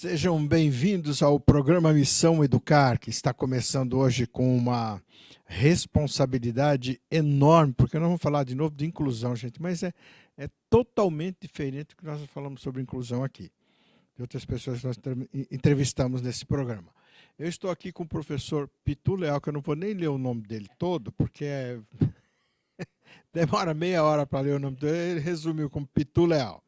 Sejam bem-vindos ao programa Missão Educar, que está começando hoje com uma responsabilidade enorme, porque nós vamos falar de novo de inclusão, gente, mas é totalmente diferente do que nós falamos sobre inclusão aqui, de outras pessoas que nós entrevistamos nesse programa. Eu estou aqui com o professor Pitu Leal, que eu não vou nem ler o nome dele todo, porque demora meia hora para ler o nome dele, ele resumiu como Pitu Leal.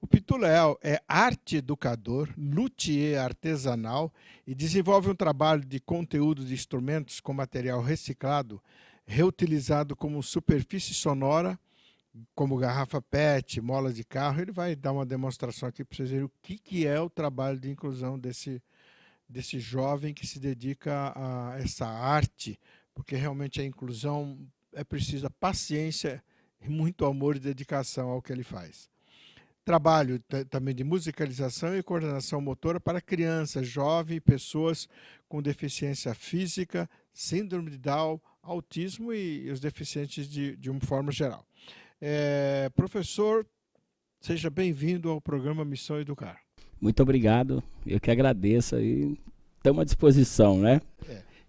O Pitu Leal é arte educador, luthier artesanal e desenvolve um trabalho de conteúdo de instrumentos com material reciclado, reutilizado como superfície sonora, como garrafa PET, molas de carro. Ele vai dar uma demonstração aqui para vocês verem o que é o trabalho de inclusão desse jovem que se dedica a essa arte, porque realmente a inclusão é preciso paciência, muito amor e dedicação ao que ele faz. Trabalho também de musicalização e coordenação motora para crianças, jovens e pessoas com deficiência física, síndrome de Down, autismo e os deficientes de uma forma geral. Professor, seja bem-vindo ao programa Missão Educar. Muito obrigado, eu que agradeço e estamos à disposição, né?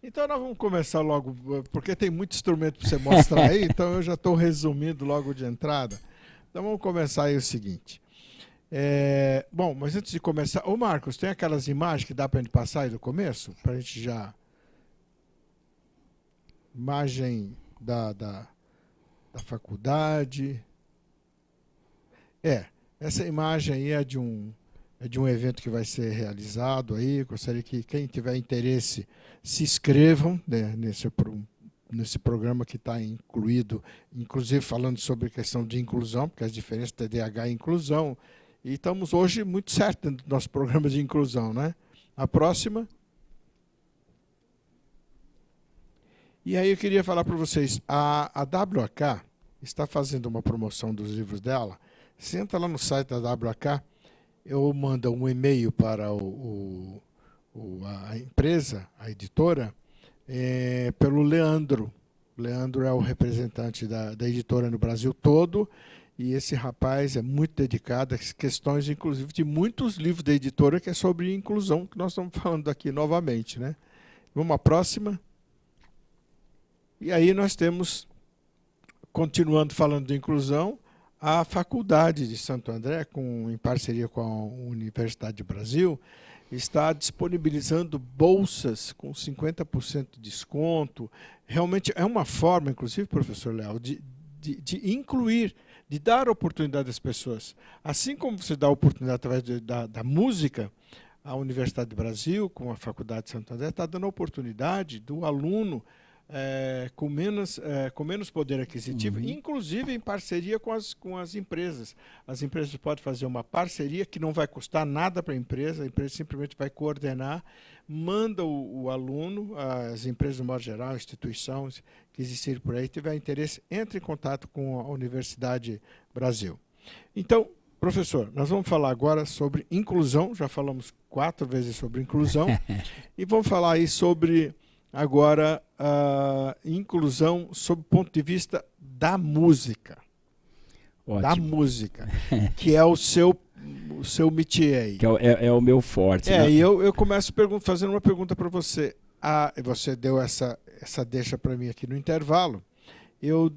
Então nós vamos começar logo, porque tem muito instrumento para você mostrar aí, então eu já estou resumindo logo de entrada. Então vamos começar aí o seguinte. Bom, mas antes de começar... Ô Marcos, tem aquelas imagens que dá para a gente passar aí do começo? Para a gente já... Imagem da faculdade. Essa imagem aí é de um evento que vai ser realizado aí. Gostaria que quem tiver interesse se inscrevam, né, nesse programa que está incluído, inclusive falando sobre a questão de inclusão, porque as diferenças TDAH e inclusão. E estamos hoje muito certo dentro do nosso programa de inclusão, né? A próxima. E aí eu queria falar para vocês, a WAK está fazendo uma promoção dos livros dela. Você entra lá no site da WAK, eu mando um e-mail para a empresa, a editora, pelo Leandro. O Leandro é o representante da editora no Brasil todo, e esse rapaz é muito dedicado às questões, inclusive, de muitos livros da editora que é sobre inclusão, que nós estamos falando aqui novamente, né? Vamos à próxima. E aí nós temos, continuando falando de inclusão, a Faculdade de Santo André, em parceria com a Universidade do Brasil, está disponibilizando bolsas com 50% de desconto. Realmente é uma forma, inclusive, professor Leal, de incluir, de dar oportunidade às pessoas. Assim como você dá oportunidade através da música, a Universidade do Brasil, com a Faculdade de Santo André, está dando a oportunidade do aluno com menos poder aquisitivo, inclusive em parceria com as empresas. As empresas podem fazer uma parceria que não vai custar nada para a empresa simplesmente vai coordenar, manda o aluno, as empresas de modo geral, instituições que existirem por aí, tiver interesse, entre em contato com a Universidade Brasil. Então, professor, nós vamos falar agora sobre inclusão, já falamos 4 vezes sobre inclusão, e vamos falar aí sobre... Agora, a inclusão sob o ponto de vista da música. Ótimo. Da música, que é o seu métier aí. Que é o meu forte. Né? E eu começo fazendo uma pergunta para você. Você deu essa deixa para mim aqui no intervalo. Eu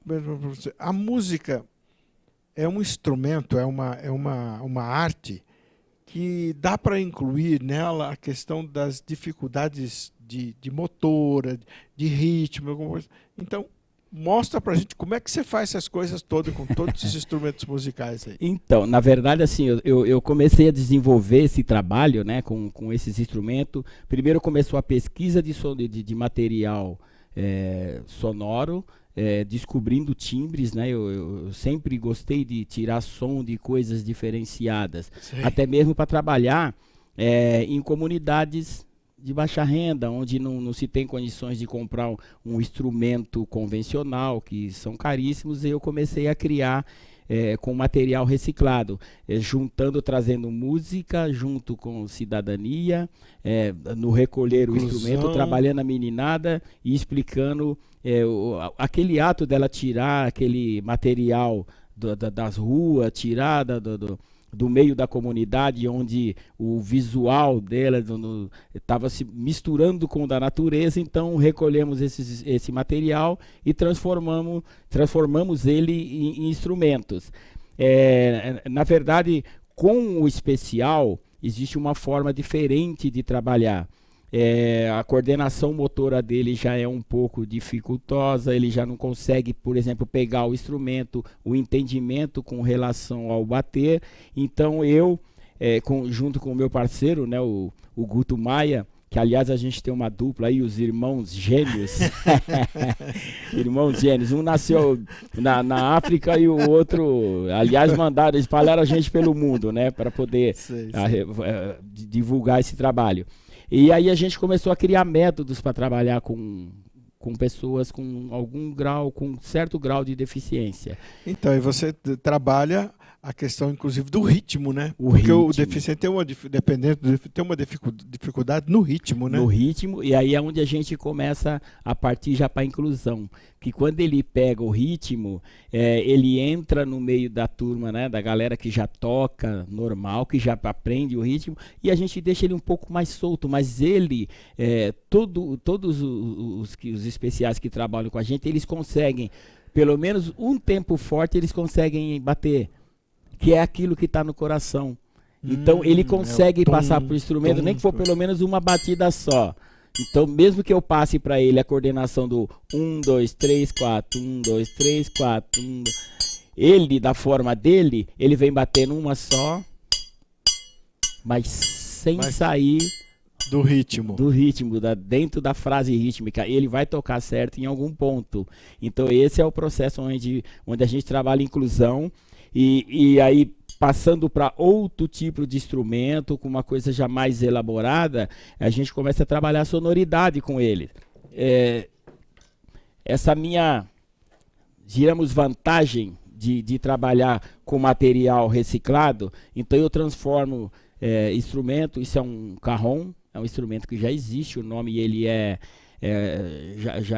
pergunto para você, a música é um instrumento, é uma arte que dá para incluir nela a questão das dificuldades de motora, de ritmo, alguma coisa. Então, mostra pra gente como é que você faz essas coisas todas com todos esses instrumentos musicais aí. Então, na verdade, assim, eu comecei a desenvolver esse trabalho, né, com esses instrumentos. Primeiro começou a pesquisa de material sonoro, descobrindo timbres, né? Eu sempre gostei de tirar som de coisas diferenciadas, sim, até mesmo para trabalhar em comunidades de baixa renda, onde não se tem condições de comprar um instrumento convencional, que são caríssimos, e eu comecei a criar com material reciclado, trazendo música junto com cidadania, no recolher inclusão, o instrumento, trabalhando a meninada e explicando aquele ato dela tirar aquele material das ruas, tirar do meio da comunidade, onde o visual dela estava se misturando com o da natureza. Então recolhemos esse material e transformamos ele em instrumentos. Na verdade, com o especial existe uma forma diferente de trabalhar. A coordenação motora dele já é um pouco dificultosa, ele já não consegue, por exemplo, pegar o instrumento, o entendimento com relação ao bater. Então eu, junto com o meu parceiro, né, o Guto Maia, que aliás a gente tem uma dupla aí, os irmãos gêmeos. Irmãos gêmeos, um nasceu na África e o outro, aliás, espalharam a gente pelo mundo, né, para poder divulgar esse trabalho. E aí a gente começou a criar métodos para trabalhar com pessoas com algum grau, com certo grau de deficiência. Então, e você trabalha a questão, inclusive, do ritmo, né? Porque o deficiente tem uma dificuldade no ritmo, né? No ritmo, e aí é onde a gente começa a partir já para a inclusão. Que quando ele pega o ritmo, ele entra no meio da turma, né? Da galera que já toca normal, que já aprende o ritmo, e a gente deixa ele um pouco mais solto, mas ele, todos os especiais que trabalham com a gente, eles conseguem, pelo menos um tempo forte, eles conseguem bater, que é aquilo que está no coração. Então ele consegue passar para o instrumento, nem que for pelo menos uma batida só. Então, mesmo que eu passe para ele a coordenação do 1, 2, 3, 4, 1, 2, 3, 4, 1, 2, ele, da forma dele, ele vem batendo uma só, mas sem sair do ritmo. Dentro da frase rítmica. Ele vai tocar certo em algum ponto. Então, esse é o processo onde a gente trabalha inclusão. E aí, passando para outro tipo de instrumento, com uma coisa já mais elaborada, a gente começa a trabalhar a sonoridade com ele. Essa minha, digamos, vantagem de trabalhar com material reciclado, então eu transformo instrumento, isso é um carrom, é um instrumento que já existe, o nome ele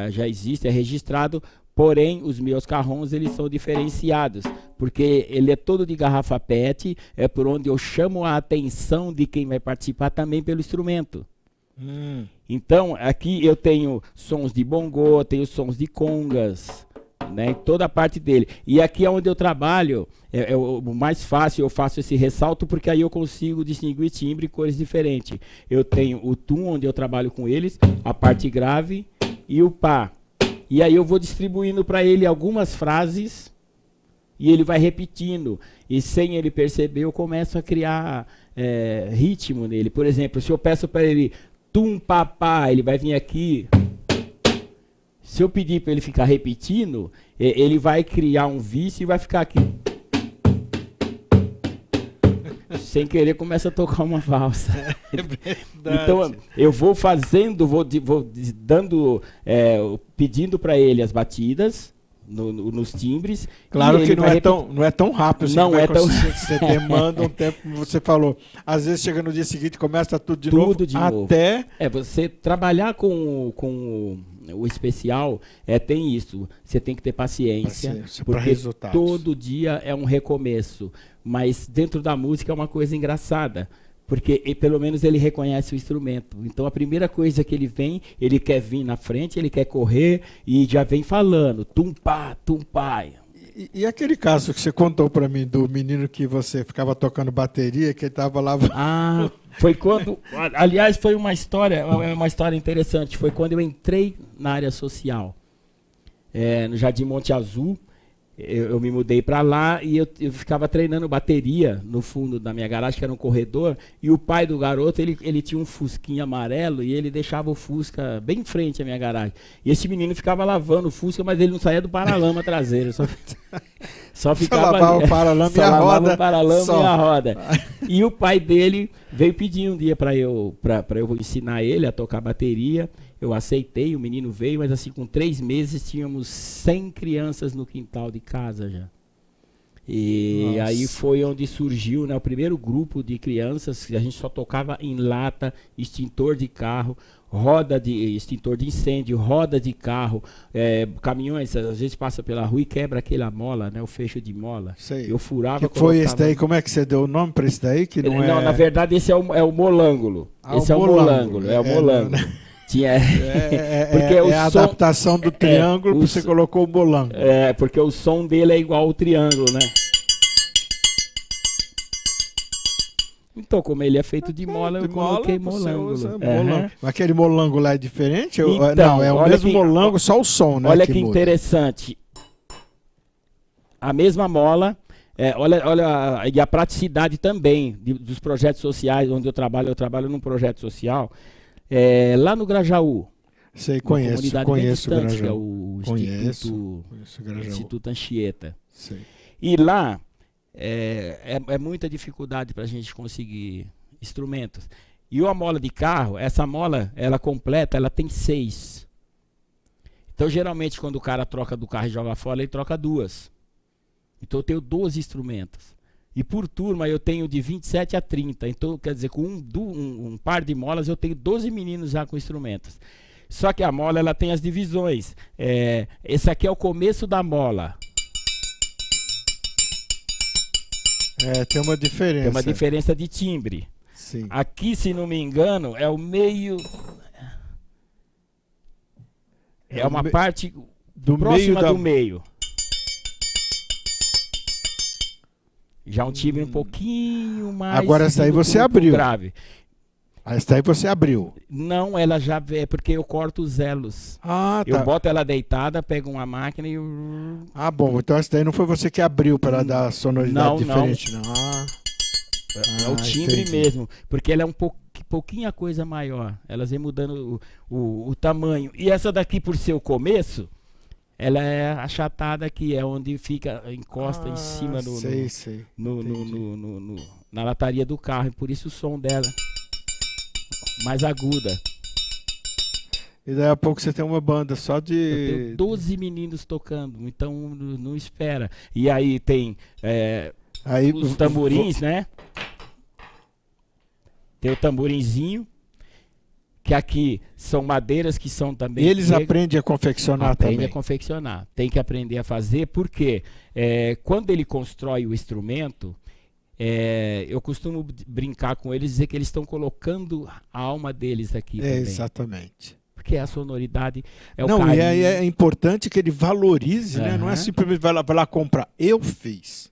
já existe, é registrado. Porém, os meus carrons, eles são diferenciados, porque ele é todo de garrafa PET, é por onde eu chamo a atenção de quem vai participar também pelo instrumento. Então, aqui eu tenho sons de bongô, tenho sons de congas, né, toda a parte dele. E aqui é onde eu trabalho, o mais fácil, eu faço esse ressalto, porque aí eu consigo distinguir timbre e cores diferentes. Eu tenho o tum, onde eu trabalho com eles, a parte grave e o pá. E aí eu vou distribuindo para ele algumas frases e ele vai repetindo. E sem ele perceber, eu começo a criar ritmo nele. Por exemplo, se eu peço para ele tum papá, ele vai vir aqui. Se eu pedir para ele ficar repetindo, ele vai criar um vício e vai ficar aqui. Sem querer, começa a tocar uma valsa. Então, eu vou fazendo, vou dando, pedindo para ele as batidas nos timbres. Claro que não é tão rápido. Não é tão... Você demanda um tempo, você falou. Às vezes chega no dia seguinte, começa tudo de novo. Até... você trabalhar com o especial, tem isso. Você tem que ter paciência porque todo dia é um recomeço. Mas dentro da música é uma coisa engraçada, porque pelo menos ele reconhece o instrumento. Então a primeira coisa que ele vem, ele quer vir na frente, ele quer correr e já vem falando, tum-pá, tum-pá. E aquele caso que você contou para mim do menino que você ficava tocando bateria, que ele estava lá... Foi quando... Aliás, foi uma história interessante. Foi quando eu entrei na área social, no Jardim Monte Azul. Eu me mudei para lá e eu ficava treinando bateria no fundo da minha garagem, que era um corredor, e o pai do garoto, ele tinha um fusquinha amarelo e ele deixava o Fusca bem em frente à minha garagem. E esse menino ficava lavando o Fusca, mas ele não saía do paralama traseiro, só ficava lavava o paralama e a roda. O paralama e a roda. E o pai dele veio pedir um dia para eu ensinar ele a tocar bateria. Eu aceitei, o menino veio, mas assim, com 3 meses tínhamos 100 crianças no quintal de casa já. E Nossa. aí foi onde surgiu, né, o primeiro grupo de crianças que a gente só tocava em lata, extintor de carro, roda de extintor de incêndio, roda de carro, caminhões, às vezes passa pela rua e quebra aquela mola, né, o fecho de mola. Sei. Eu furava, Que foi esse colocava- daí? Como é que você deu o nome para esse daí? Que não, Não, é... na verdade esse é o molângulo. Ah, Esse o é o molângulo. molângulo, é o É, molângulo. não, Tinha É porque o a som- adaptação do triângulo, o você so- colocou o molango. porque o som dele é igual ao triângulo, né? Então, como ele é feito de mola, eu De coloquei mola, você molângulo. usa Aham. molango. Mas aquele molango lá é diferente? Então, Não, é o olha mesmo que- molango, só o som, né? Olha que muda. interessante. A mesma mola, olha e a praticidade também dos projetos sociais onde eu trabalho num projeto social, lá no Grajaú. Sei, Uma conheço comunidade o bem distante, que é Grajaú. o Conheço o Grajaú. Instituto Anchieta. Sei. E lá é muita dificuldade para a gente conseguir instrumentos. E uma mola de carro, essa mola, ela completa, ela tem 6. Então, geralmente, quando o cara troca do carro e joga fora, ele troca 2. Então, eu tenho 12 instrumentos. E por turma, eu tenho de 27 a 30. Então, quer dizer, com um par de molas, eu tenho 12 meninos já com instrumentos. Só que a mola, ela tem as divisões. Esse aqui é o começo da mola. Tem uma diferença. Tem uma diferença de timbre. Sim. Aqui, se não me engano, é o meio. É uma parte do próxima meio da... do meio. Já um timbre um pouquinho mais. Agora essa aí você abriu. Grave. Essa aí você abriu. Não, ela já é porque eu corto os elos. Ah, Eu tá. boto ela deitada, pego uma máquina e. Ah, bom. Então essa daí não foi você que abriu para dar sonoridade Não, diferente, não. Ah, É o timbre entendi. mesmo, porque ela é pouquinha coisa maior. Elas vêm mudando o tamanho. E essa daqui, por ser o começo, ela é achatada aqui, é onde fica, encosta em cima sei. na lataria do carro. E por isso o som dela mais aguda. E daí a pouco você tem uma banda só Eu de... tenho 12 meninos tocando, então não espera. E aí tem Aí, os tamborins, né? Tem o tamborinzinho, que aqui são madeiras que são também... E eles aprendem a confeccionar Aprende também. a confeccionar. Tem que aprender a fazer, porque quando ele constrói o instrumento, eu costumo brincar com eles e dizer que eles estão colocando a alma deles aqui também. Exatamente. Porque a sonoridade é o Não, carinho. e aí é importante que ele valorize, né? Não é Aham. simplesmente vai lá comprar. Eu fiz.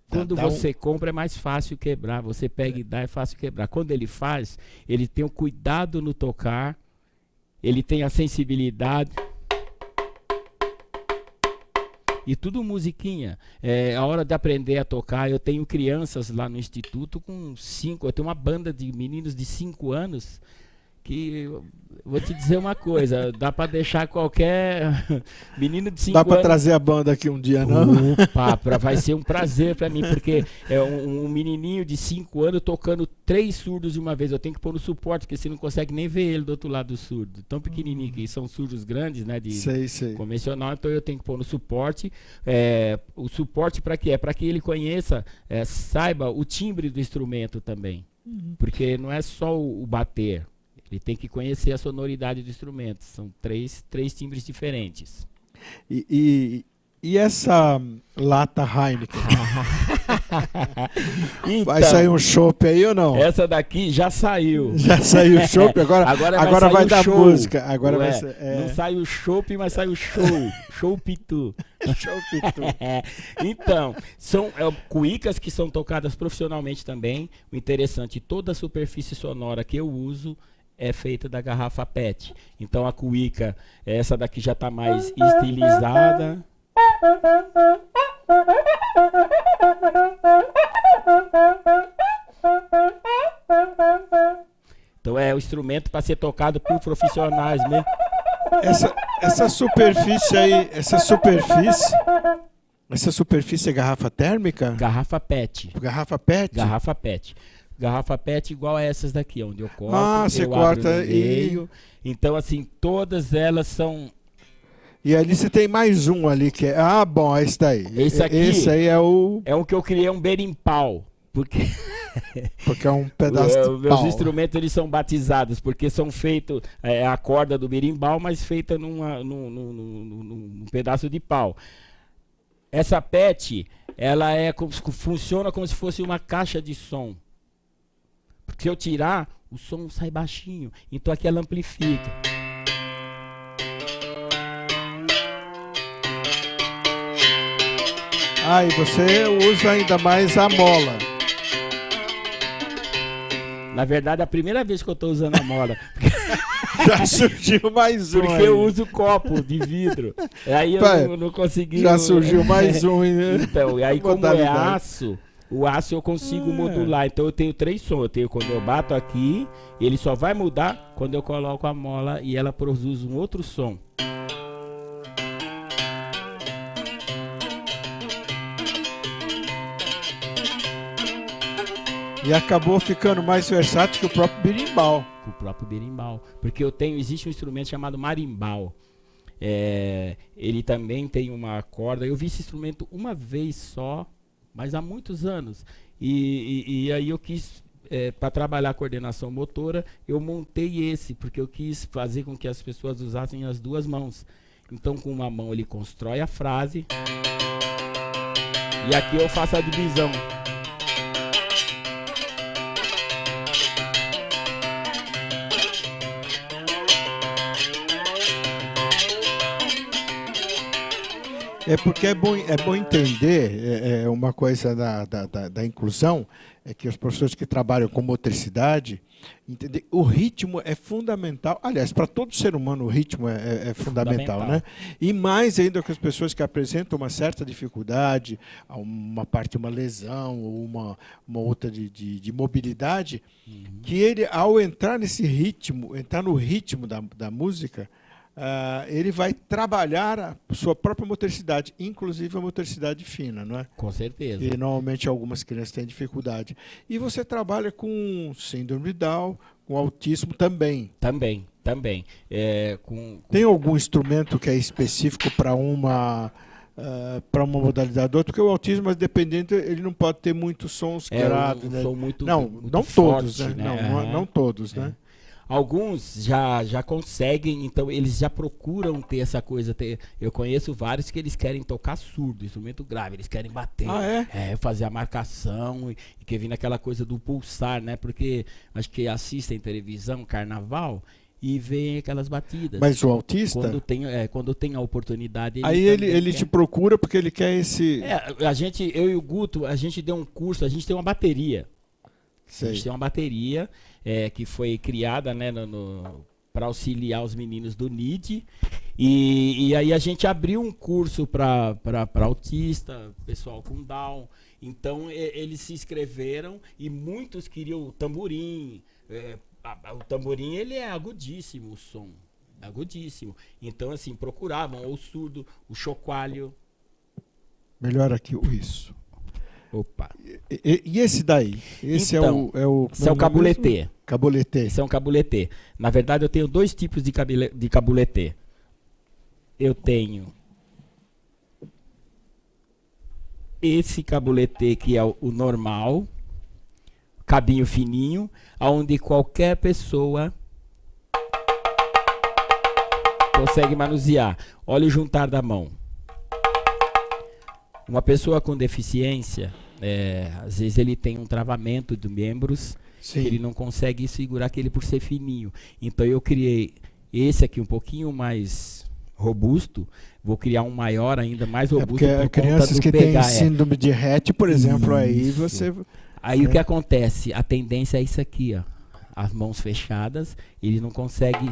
Quando Dá um- você compra é mais fácil quebrar. Você pega e dá, é fácil quebrar. Quando ele faz, ele tem o cuidado no tocar, ele tem a sensibilidade. E tudo musiquinha. A hora de aprender a tocar, eu tenho crianças lá no instituto com 5. Eu tenho uma banda de meninos de 5 anos que eu vou te dizer uma coisa, dá para deixar qualquer menino de 5 Dá anos. para trazer a banda aqui um dia, não? Opa, vai ser um prazer para mim, porque é um menininho de 5 anos tocando 3 surdos de uma vez. Eu tenho que pôr no suporte, porque você não consegue nem ver ele do outro lado do surdo. Tão pequenininho, que são surdos grandes, né, de Sei. convencional, então eu tenho que pôr no suporte. O suporte para quê? É para que ele conheça, saiba o timbre do instrumento também. Porque não é só o bater. Ele tem que conhecer a sonoridade do instrumento. São três timbres diferentes. E essa lata Heineken? Vai Então, sair um chopp aí ou não? essa daqui já saiu. Já saiu o chopp, agora sair vai o dar show. música. Agora vai Ué, ser. Não sai o chopp, mas sai o show. Show pitu. Chopp e tudo. Então, são cuícas que são tocadas profissionalmente também. O interessante, toda a superfície sonora que eu uso é feita da garrafa PET. Então a cuíca, essa daqui já está mais estilizada. Então é o instrumento para ser tocado por profissionais mesmo. Essa superfície aí, essa superfície é garrafa térmica? Garrafa PET. Garrafa PET? Garrafa PET. Garrafa PET igual a essas daqui, onde eu corto, Ah, você eu corta abro no meio. Então, assim, todas elas são E ali você tem mais um ali que é... Ah, bom, é esse daí. Esse aí é o... É um que eu criei, um berimbau. Porque é um pedaço de meus pau. instrumentos eles são batizados, porque são feitos, a corda do berimbau, mas feita num pedaço de pau. Essa PET, ela funciona como se fosse uma caixa de som. Porque se eu tirar, o som sai baixinho. Então aqui ela amplifica. Ah, e você usa ainda mais a mola. Na verdade, é a primeira vez que eu estou usando a mola. Já surgiu mais um. Porque aí. eu uso copo de vidro. Aí eu não consegui. Já surgiu mais um. Então, e aí como é aço, o aço eu consigo modular. Então eu tenho 3 sons. Eu tenho quando eu bato aqui, ele só vai mudar quando eu coloco a mola e ela produz um outro som. E acabou ficando mais versátil que o próprio berimbau. O próprio berimbau. Porque existe um instrumento chamado marimbau. Ele também tem uma corda. Eu vi esse instrumento uma vez só, mas há muitos anos. E aí eu quis, para trabalhar a coordenação motora, eu montei esse, porque eu quis fazer com que as pessoas usassem as 2 mãos. Então com uma mão ele constrói a frase. E aqui eu faço a divisão. É porque é bom entender, uma coisa da inclusão, é que os professores que trabalham com motricidade, entender, o ritmo é fundamental. Aliás, para todo ser humano o ritmo é fundamental, né? E mais ainda que as pessoas que apresentam uma certa dificuldade, uma parte, uma lesão, ou uma outra de mobilidade, que ele, ao entrar nesse ritmo, entrar no ritmo da música, ele vai trabalhar a sua própria motricidade, inclusive a motricidade fina, não é? Com certeza. E normalmente algumas crianças têm dificuldade. E você trabalha com síndrome de Down, com autismo também. Também. Tem algum instrumento que é específico para uma modalidade ou outra? Porque o autismo, dependendo, ele não pode ter muitos sons graves. Né? Não todos, forte, né? Não todos, né? Alguns já conseguem, então eles já procuram ter essa coisa. Eu conheço vários que eles querem tocar surdo, instrumento grave, eles querem bater, fazer a marcação e que vem naquela coisa do pulsar, né? Porque acho que assistem televisão, carnaval, e vem aquelas batidas. Mas o autista? Quando tem a oportunidade. Ele te procura porque ele quer esse. Eu e o Guto, a gente deu um curso, a gente tem uma bateria. Sei. A gente tem uma bateria que foi criada, né, para auxiliar os meninos do NID. E aí a gente abriu um curso para autista, pessoal com Down. Então eles se inscreveram e muitos queriam o tamborim. O tamborim ele é agudíssimo, o som. Agudíssimo. Então assim, procuravam o surdo, o chocalho. Melhor aqui, isso. Opa. E esse daí? Esse então, esse é o cabuletê. Cabuletê. Esse é um cabuletê. Na verdade, eu tenho 2 tipos de cabuletê. Eu tenho esse cabuletê que é o normal, cabinho fininho, onde qualquer pessoa consegue manusear. Olha o juntar da mão. Uma pessoa com deficiência, às vezes ele tem um travamento de membros, que ele não consegue segurar aquele por ser fininho. Então eu criei esse aqui um pouquinho mais robusto, vou criar um maior ainda, mais robusto. Porque crianças que têm síndrome de Rett, por exemplo, aí você... Aí o que acontece? A tendência é isso aqui, ó. As mãos fechadas, ele não consegue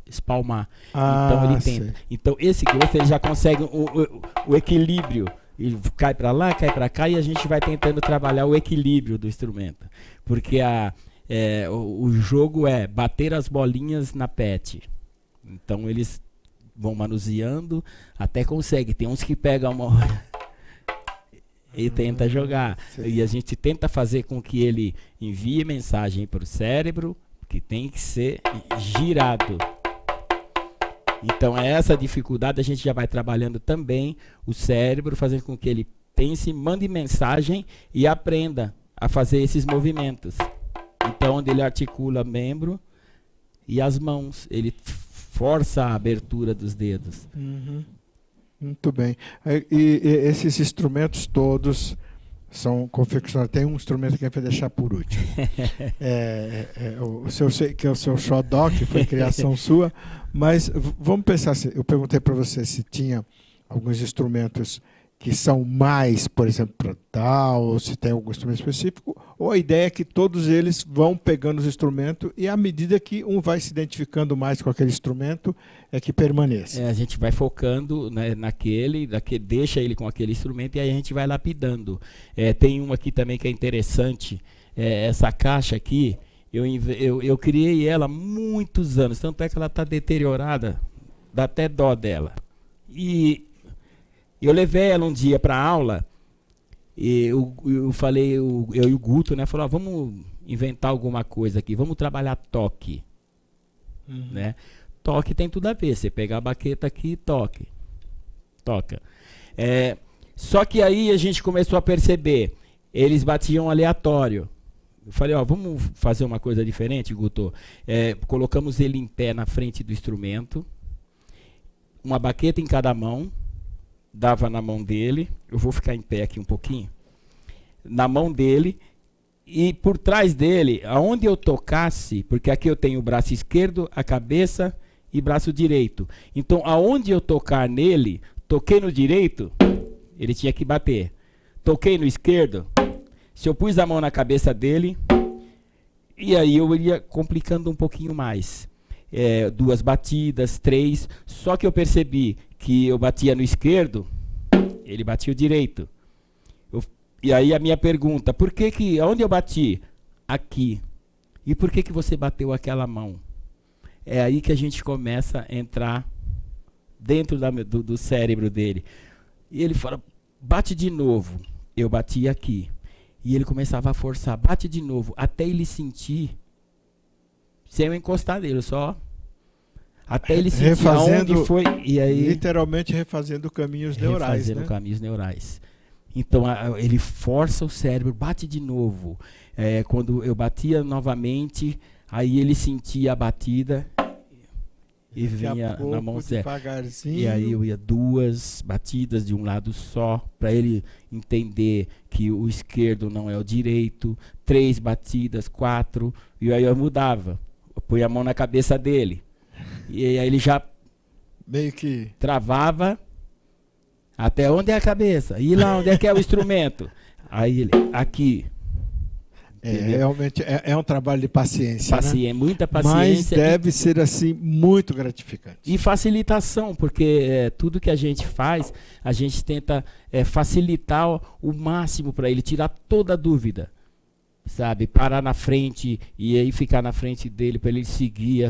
espalmar. Então ele tenta. Então esse grosso ele já consegue o equilíbrio. Ele cai para lá, cai para cá e a gente vai tentando trabalhar o equilíbrio do instrumento. Porque o jogo é bater as bolinhas na PET. Então eles vão manuseando até consegue. Tem uns que pegam uma e tenta jogar. E a gente tenta fazer com que ele envie mensagem para o cérebro que tem que ser girado. Então, essa dificuldade a gente já vai trabalhando também o cérebro, fazendo com que ele pense, mande mensagem e aprenda a fazer esses movimentos. Então, onde ele articula membro e as mãos, ele força a abertura dos dedos. Uhum. Muito bem. E esses instrumentos todos são confeccionados. Tem um instrumento que a gente vai deixar por último. Que é o seu xodó, que foi criação sua. Mas vamos pensar assim. Eu perguntei para você se tinha alguns instrumentos que são mais, por exemplo, para tal, ou se tem algum instrumento específico, ou a ideia é que todos eles vão pegando os instrumentos e à medida que um vai se identificando mais com aquele instrumento, é que permanece. A gente vai focando, né, naquele, deixa ele com aquele instrumento e aí a gente vai lapidando. Tem um aqui também que é interessante, essa caixa aqui, eu criei ela há muitos anos, tanto é que ela está deteriorada, dá até dó dela. E eu levei ela um dia para aula e eu falei, eu e o Guto, né, falou, vamos inventar alguma coisa aqui, vamos trabalhar toque. Né? Toque tem tudo a ver, você pegar a baqueta aqui e toca. Só que aí a gente começou a perceber, eles batiam aleatório. Eu falei, vamos fazer uma coisa diferente, Guto. Colocamos ele em pé na frente do instrumento, uma baqueta em cada mão, dava na mão dele, eu vou ficar em pé aqui um pouquinho, na mão dele, e por trás dele, aonde eu tocasse, porque aqui eu tenho o braço esquerdo, a cabeça e braço direito. Então, aonde eu tocar nele, toquei no direito, ele tinha que bater. Toquei no esquerdo, se eu pus a mão na cabeça dele, e aí eu ia complicando um pouquinho mais. 2 batidas, 3, só que eu percebi que eu batia no esquerdo, ele batia o direito. E aí a minha pergunta, aonde eu bati? Aqui. E por que você bateu aquela mão? É aí que a gente começa a entrar dentro do cérebro dele. E ele fala, bate de novo. Eu bati aqui. E ele começava a forçar, bate de novo, até ele sentir, sem eu encostar nele, só até ele sentir aonde foi. E aí, literalmente refazendo caminhos neurais. Refazendo caminhos neurais. Então ele força o cérebro, bate de novo. Quando eu batia novamente, aí ele sentia a batida e vinha na mão certa. E aí eu ia 2 batidas de um lado só, para ele entender que o esquerdo não é o direito, 3 batidas, 4, e aí eu mudava. Eu punha a mão na cabeça dele. E aí ele já meio que travava até onde é a cabeça. E lá onde é que é o instrumento? Aí ele, aqui. Realmente é um trabalho de paciência, né? Muita paciência. Mas deve ser assim muito gratificante. E facilitação, porque tudo que a gente faz, a gente tenta facilitar o máximo para ele, tirar toda a dúvida. Sabe, parar na frente e aí ficar na frente dele para ele seguir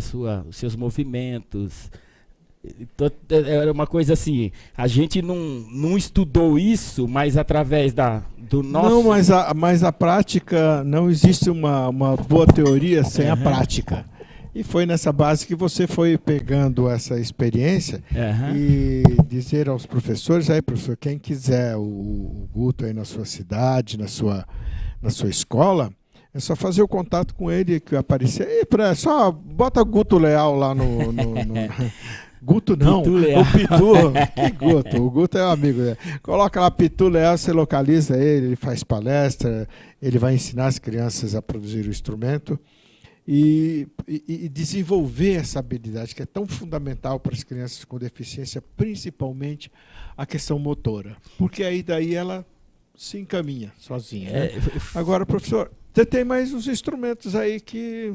os seus movimentos. Então, é uma coisa assim, a gente não estudou isso, mas através do nosso... Não, mas a prática, não existe uma boa teoria sem a prática. E foi nessa base que você foi pegando essa experiência e dizer aos professores, aí professor, quem quiser o Guto aí na sua cidade, na sua escola, é só fazer o contato com ele que aparecer. Só bota Guto Leal lá no Guto não, Pitu Leal. O Pitu, que Guto? O Guto é um amigo dele. Coloca lá Pitu Leal, você localiza ele faz palestra, ele vai ensinar as crianças a produzir o instrumento e desenvolver essa habilidade que é tão fundamental para as crianças com deficiência, principalmente a questão motora, porque aí daí ela se encaminha sozinha. Né? Agora, professor, você tem mais uns instrumentos aí que...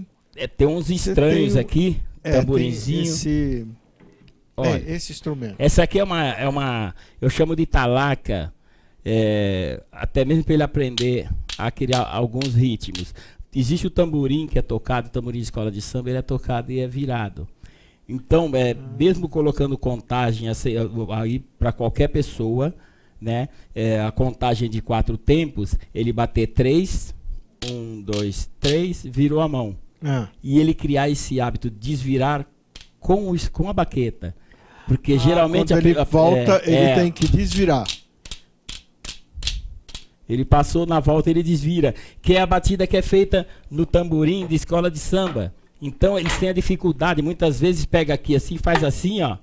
tem uns estranhos aqui, tamborinzinho. Olha, esse instrumento. Essa aqui é uma eu chamo de talaca, até mesmo para ele aprender a criar alguns ritmos. Existe o tamborim que é tocado, o tamborim de escola de samba, ele é tocado e é virado. Então, mesmo colocando contagem aí para qualquer pessoa, né, a contagem de 4 tempos, ele bater 3, 1, 2, 3, virou a mão. E ele criar esse hábito de desvirar com a baqueta. Porque geralmente quando ele volta, ele tem que desvirar. Ele passou na volta, ele desvira. Que é a batida que é feita no tamborim de escola de samba. Então eles têm a dificuldade, muitas vezes pega aqui assim, faz assim, ó,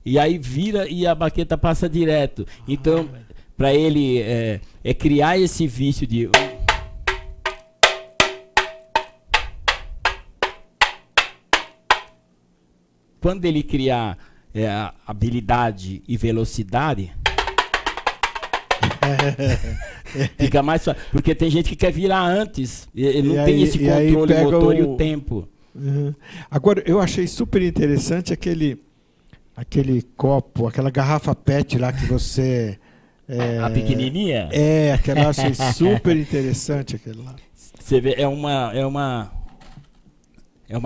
e aí vira e a baqueta passa direto. Então, para ele criar esse vício de... Quando ele criar habilidade e velocidade, fica mais fácil. Porque tem gente que quer virar antes, ele não tem esse controle motor e o tempo. Uhum. Agora, eu achei super interessante aquele copo, aquela garrafa PET lá que você... A pequenininha? Aquela eu achei super interessante. Aquele lá. Você vê, é uma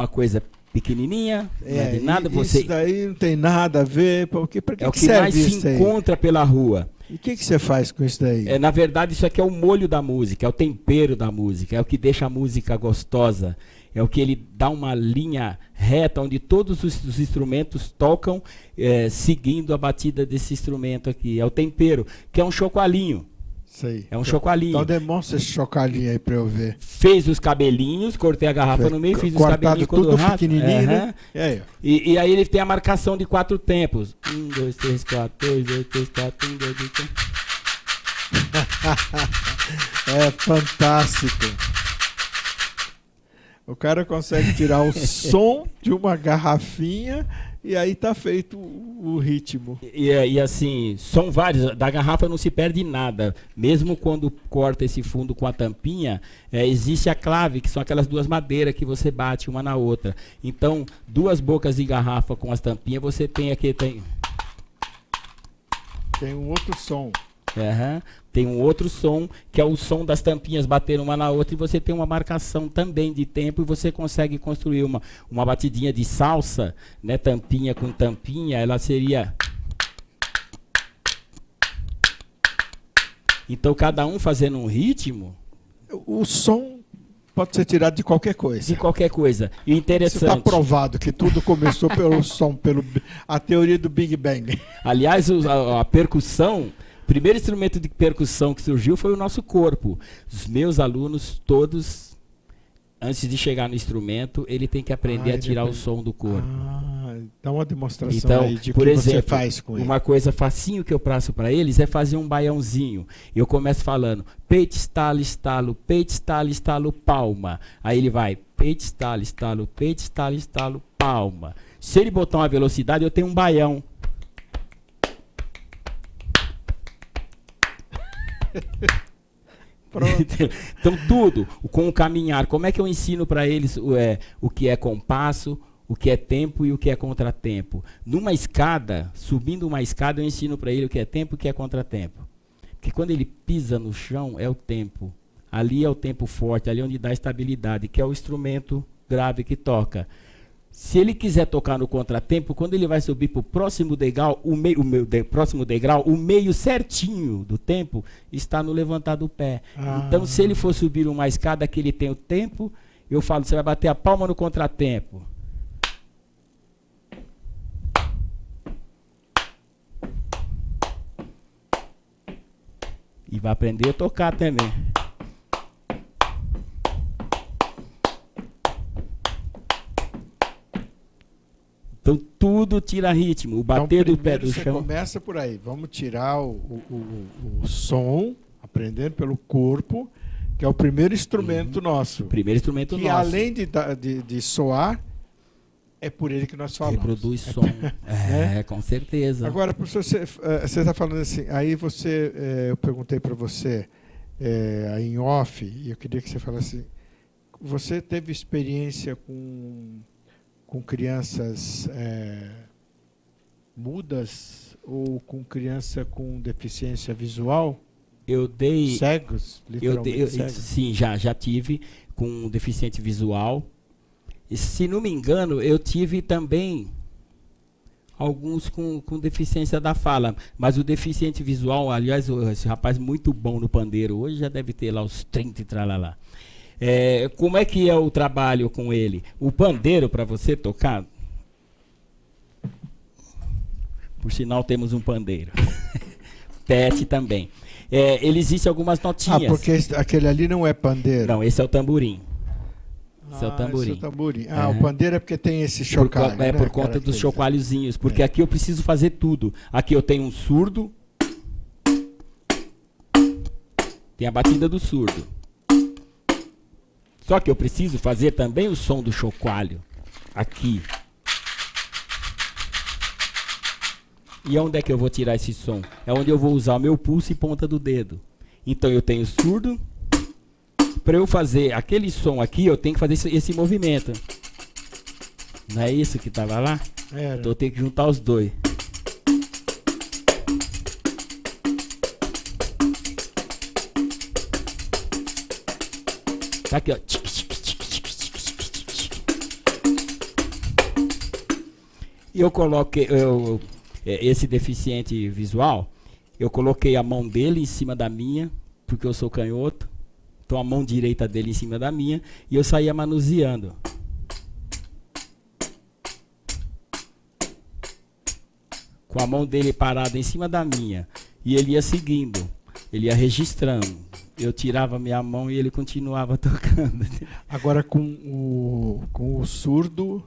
coisa pequenininha, não é de nada. Isso daí não tem nada a ver, porque para que é o que serve mais isso se aí? encontra pela rua. E o que você faz com isso daí? Na verdade, isso aqui é o molho da música, é o tempero da música, é o que deixa a música gostosa, é o que ele dá uma linha reta onde todos os instrumentos tocam seguindo a batida desse instrumento aqui. É o tempero, que é um chocoalinho. Sei. É um chocoalinho. Então demonstra esse chocoalinho aí para eu ver. Fez os cabelinhos, cortei a garrafa no meio, fiz os cabelinhos tudo pequenininho, né? E aí ele tem a marcação de 4 tempos. 1, 2, 3, 4, 2, 2, 3, 4, 1, 2, 3, 4. É fantástico. O cara consegue tirar o som de uma garrafinha e aí tá feito o ritmo. E assim, são vários. Da garrafa não se perde nada. Mesmo quando corta esse fundo com a tampinha, existe a clave, que são aquelas duas madeiras que você bate uma na outra. Então, 2 bocas de garrafa com as tampinhas, você tem aqui... Tem um outro som. Tem um outro som, que é o som das tampinhas bater uma na outra, e você tem uma marcação também de tempo, e você consegue construir uma batidinha de salsa, né, tampinha com tampinha, ela seria... Então, cada um fazendo um ritmo... O som pode ser tirado de qualquer coisa. De qualquer coisa. E interessante... Isso está provado, que tudo começou pelo som, a teoria do Big Bang. Aliás, a percussão... O primeiro instrumento de percussão que surgiu foi o nosso corpo. Os meus alunos, todos, antes de chegar no instrumento, ele tem que aprender a tirar o som do corpo. Então uma demonstração então, aí de por que exemplo, você faz com ele. Uma coisa facinho que eu passo para eles é fazer um baiãozinho. Eu começo falando, peito, estalo, estalo, peito, estalo, estalo, palma. Aí ele vai, peito, estalo, estalo, peito, estalo, estalo, palma. Se ele botar uma velocidade, eu tenho um baião. Então tudo com o caminhar. Como é que eu ensino para eles o que é compasso, o que é tempo e o que é contratempo? Numa escada, subindo uma escada, eu ensino para ele o que é tempo e o que é contratempo. Porque quando ele pisa no chão, é o tempo. Ali é o tempo forte, ali é onde dá estabilidade, que é o instrumento grave que toca. Se ele quiser tocar no contratempo, quando ele vai subir para o próximo degrau, o meio certinho do tempo está no levantar do pé. Então, se ele for subir uma escada que ele tem o tempo, eu falo, você vai bater a palma no contratempo. E vai aprender a tocar também. Então tudo tira ritmo, o bater do pé do chão. Começa por aí, vamos tirar o som, aprendendo pelo corpo, que é o primeiro instrumento nosso. Primeiro instrumento que nosso. Além de soar, é por ele que nós falamos. Reproduz som. Com certeza. Agora, professor, você está falando assim, aí eu perguntei para você aí em off, e eu queria que você falasse, você teve experiência com crianças mudas ou com criança com deficiência visual? Cegos, literalmente cegos? Sim, já tive com deficiente visual. E, se não me engano, eu tive também alguns com deficiência da fala. Mas o deficiente visual, aliás, esse rapaz muito bom no pandeiro, hoje já deve ter lá os 30 e tralalá. Como é que é o trabalho com ele? O pandeiro, para você tocar, Por sinal, temos um pandeiro. Pet também. Ele existe algumas notinhas. Porque aquele ali não é pandeiro. Não, esse é o tamborim. Esse é o tamborim. Esse é o tamborim. O pandeiro é porque tem esse chocalho. Por conta dos chocalhozinhos. Porque aqui eu preciso fazer tudo. Aqui eu tenho um surdo. Tem a batida do surdo. Só que eu preciso fazer também o som do chocalho. Aqui. E onde é que eu vou tirar esse som? É onde eu vou usar o meu pulso e ponta do dedo. Então eu tenho surdo. Para eu fazer aquele som aqui, eu tenho que fazer esse movimento. Não é isso que estava lá? Então eu tenho que juntar os dois. Tá aqui, ó. E eu coloquei esse deficiente visual, eu coloquei a mão dele em cima da minha, porque eu sou canhoto. Então a mão direita dele em cima da minha e eu saía manuseando. Com a mão dele parada em cima da minha. E ele ia seguindo, ele ia registrando. Eu tirava minha mão e ele continuava tocando. Agora com o surdo...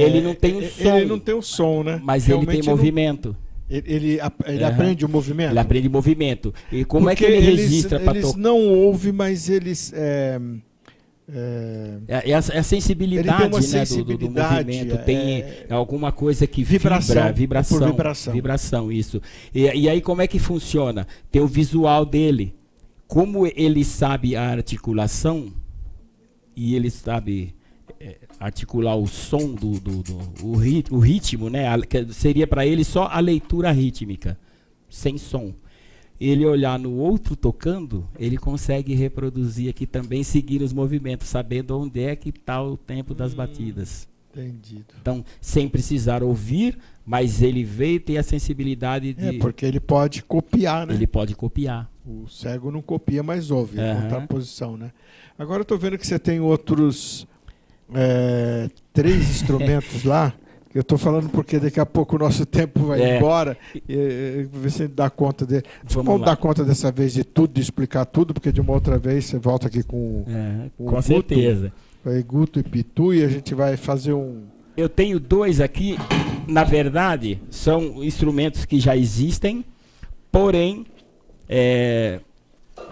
ele não tem o som. Ele não tem o som, né? Mas realmente ele tem movimento. Ele aprende o movimento? Ele aprende movimento. E como é que ele registra para tocar? Eles não ouvem, mas eles... É a sensibilidade, ele tem uma né, sensibilidade, do movimento. Tem alguma coisa que vibração. Vibração, isso. E aí como é que funciona? Tem o visual dele. Como ele sabe a articulação, e ele sabe... articular o som o ritmo, né? Seria para ele só a leitura rítmica, sem som. Ele olhar no outro tocando, ele consegue reproduzir aqui também, seguir os movimentos, sabendo onde é que está o tempo das batidas. Entendido. Então, sem precisar ouvir, mas ele vê e tem a sensibilidade de... porque ele pode copiar, né? Ele pode copiar. O cego não copia, mas ouve, contraposição, né? Agora eu estou vendo que você tem outros... 3 instrumentos lá, que eu estou falando porque daqui a pouco o nosso tempo vai embora, e ver se a gente dá conta dele. Vamos dar conta dessa vez de tudo, de explicar tudo, porque de uma outra vez você volta aqui com com certeza. Guto e Pitu, e a gente vai fazer um... Eu tenho 2 aqui, na verdade, são instrumentos que já existem, porém,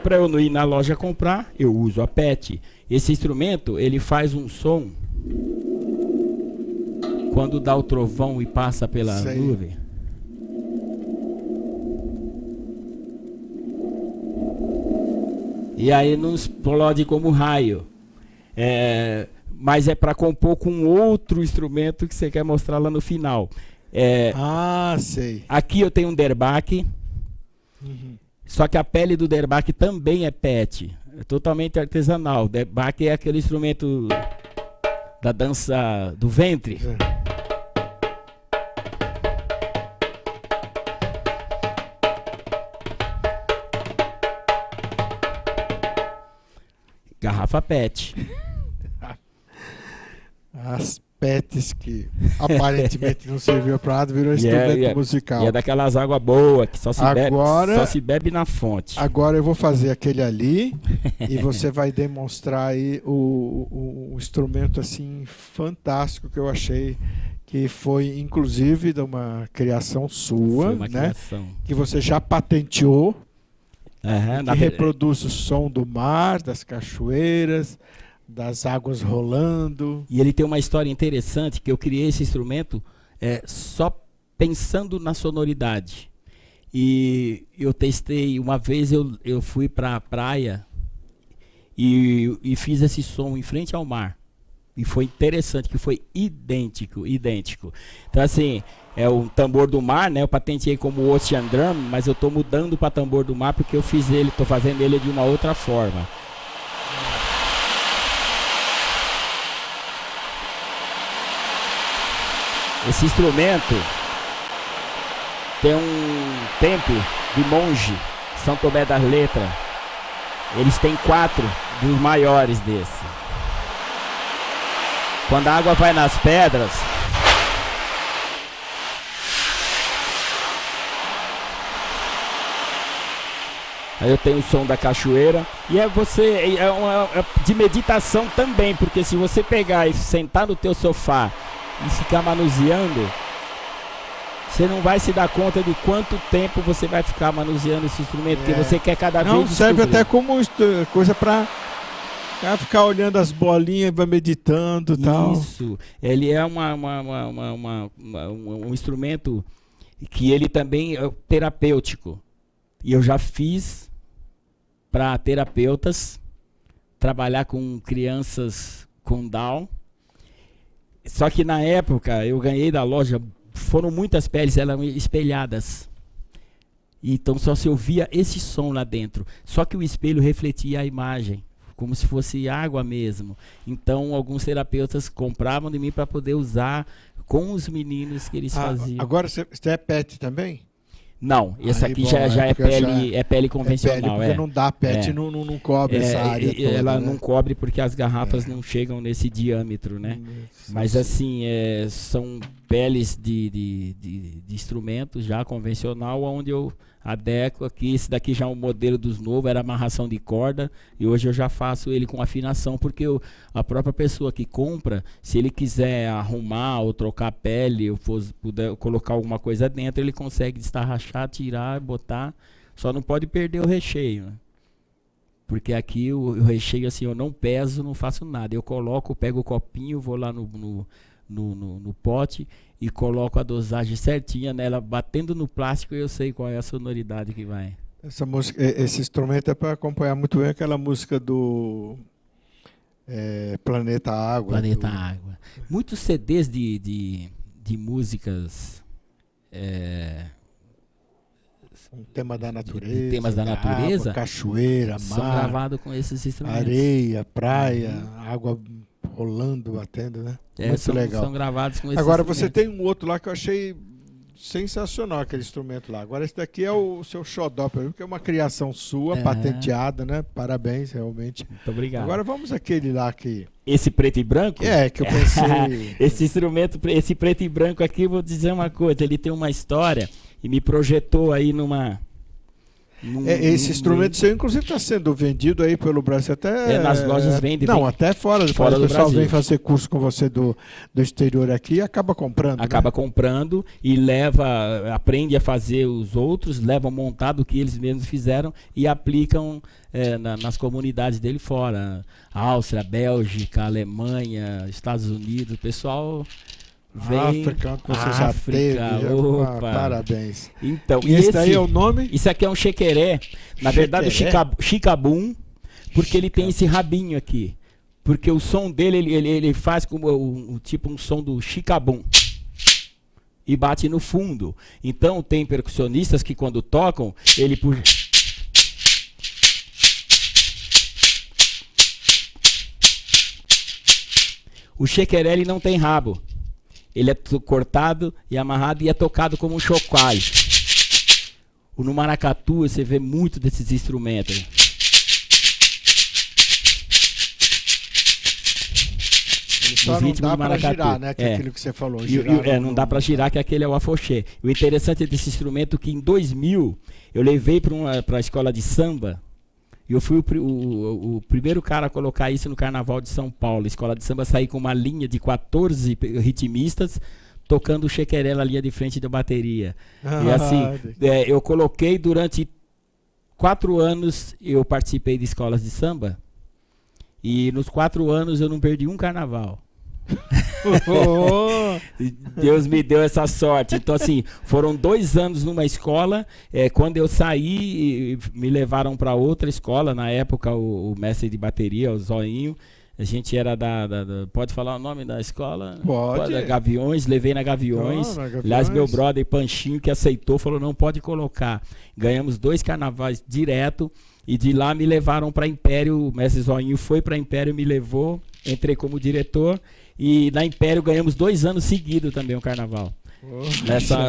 para eu não ir na loja comprar, eu uso a PET. Esse instrumento, ele faz um som quando dá o trovão e passa pela nuvem. E aí não explode como raio. Mas é para compor com outro instrumento que você quer mostrar lá no final. Sei. Aqui eu tenho um derbaque. Só que a pele do derbaque também é PET. É totalmente artesanal. Derbaque é aquele instrumento da dança do ventre. Garrafa PET. As PETs que aparentemente não serviu para nada, virou instrumento musical. E é daquelas águas boas que só se bebe na fonte. Agora eu vou fazer aquele ali e você vai demonstrar aí o instrumento assim fantástico que eu achei, que foi inclusive de uma criação sua, criação. Que você já patenteou, que reproduz o som do mar, das cachoeiras, das águas rolando. E ele tem uma história interessante, que eu criei esse instrumento só pensando na sonoridade. E eu testei, uma vez eu fui para a praia e fiz esse som em frente ao mar. E foi interessante, que foi idêntico. Então assim, é um tambor do mar, né? Eu patenteei como Ocean Drum, mas eu estou mudando para tambor do mar porque eu estou fazendo ele de uma outra forma. Esse instrumento tem um templo de monge, São Tomé das Letras. Eles têm 4 dos maiores desse. Quando a água vai nas pedras, Aí eu tenho o som da cachoeira. E é de meditação também, porque se você pegar e sentar no teu sofá e ficar manuseando, você não vai se dar conta de quanto tempo você vai ficar manuseando esse instrumento, porque você quer cada vez descobrir. Serve até como coisa para ficar olhando as bolinhas, vai meditando e tal. Isso. Ele é um instrumento que ele também é terapêutico. E eu já fiz para terapeutas trabalhar com crianças com Down. Só que na época eu ganhei da loja, foram muitas peles, elas eram espelhadas. Então só se ouvia esse som lá dentro. Só que o espelho refletia a imagem, como se fosse água mesmo. Então alguns terapeutas compravam de mim para poder usar com os meninos que eles faziam. Agora você é PET também? Não, esse aqui já é pele convencional. Porque não dá, PET não cobre essa área toda, ela né? não cobre porque as garrafas não chegam nesse diâmetro, né? Mas assim, são peles de instrumentos já convencional, onde eu adequo aqui. Esse daqui já é um modelo dos novos, era amarração de corda, e hoje eu já faço ele com afinação, porque a própria pessoa que compra, se ele quiser arrumar ou trocar a pele, ou puder colocar alguma coisa dentro, ele consegue destarrachar, tirar, botar, só não pode perder o recheio, né? Porque aqui o recheio, assim, eu não peso, não faço nada, eu coloco, pego o copinho, vou lá no pote e coloco a dosagem certinha nela, batendo no plástico, e eu sei qual é a sonoridade que vai. Essa música, esse instrumento é para acompanhar muito bem aquela música do Planeta Água. Planeta Água. Muitos CDs de músicas... um tema da natureza, temas da natureza, água, cachoeira, mar, são gravados com esses instrumentos. Areia, praia, água rolando, batendo, né? Muito legal. São gravados com esses Agora você tem um outro lá que eu achei sensacional, aquele instrumento lá. Agora esse daqui é o seu xodó, porque é uma criação sua, patenteada, né? Parabéns, realmente. Muito obrigado. Agora vamos àquele lá que... Esse preto e branco? Que eu pensei... Esse instrumento, esse preto e branco aqui, vou dizer uma coisa, ele tem uma história e me projetou aí esse instrumento seu, inclusive, está sendo vendido aí pelo Brasil até... nas lojas vende. Não, até fora do Brasil. O pessoal Brasil vem fazer curso com você do exterior aqui e acaba comprando. Acaba comprando e aprende a fazer os outros, levam montado o que eles mesmos fizeram e aplicam nas comunidades dele fora. Áustria, Bélgica, Alemanha, Estados Unidos, o pessoal... Vem África, que você já teve. Parabéns. Então, e esse daí é o nome? Isso aqui é um chequeré. Na verdade, o chicabum, porque ele tem esse rabinho aqui. Porque o som dele, ele faz como tipo um som do chicabum. E bate no fundo. Então, tem percussionistas que quando tocam, ele puxa. O chequeré, ele não tem rabo. Ele é cortado e amarrado e é tocado como um chocalho. No maracatu você vê muito desses instrumentos. Ele só não dá para girar, né? Que é aquilo que você falou. Não dá para girar, que aquele é o afoxê. O interessante desse instrumento é que em 2000 eu levei para a escola de samba. E eu fui o primeiro cara a colocar isso no Carnaval de São Paulo. A escola de samba saí com uma linha de 14 ritmistas tocando o chequeré na linha de frente da bateria. E assim, eu coloquei durante 4 anos, eu participei de escolas de samba. E nos 4 anos eu não perdi um carnaval. Deus me deu essa sorte. Então assim, foram 2 anos numa escola. Quando eu saí, me levaram para outra escola. Na época o mestre de bateria, o Zoinho, a gente era pode falar o nome da escola? Pode. Gaviões, levei na Gaviões. Aliás, meu brother Panchinho que aceitou, falou não pode colocar. Ganhamos 2 carnavais direto. E de lá me levaram para Império. O mestre Zoinho foi para Império, me levou, entrei como diretor. E na Império ganhamos 2 anos seguidos também o carnaval.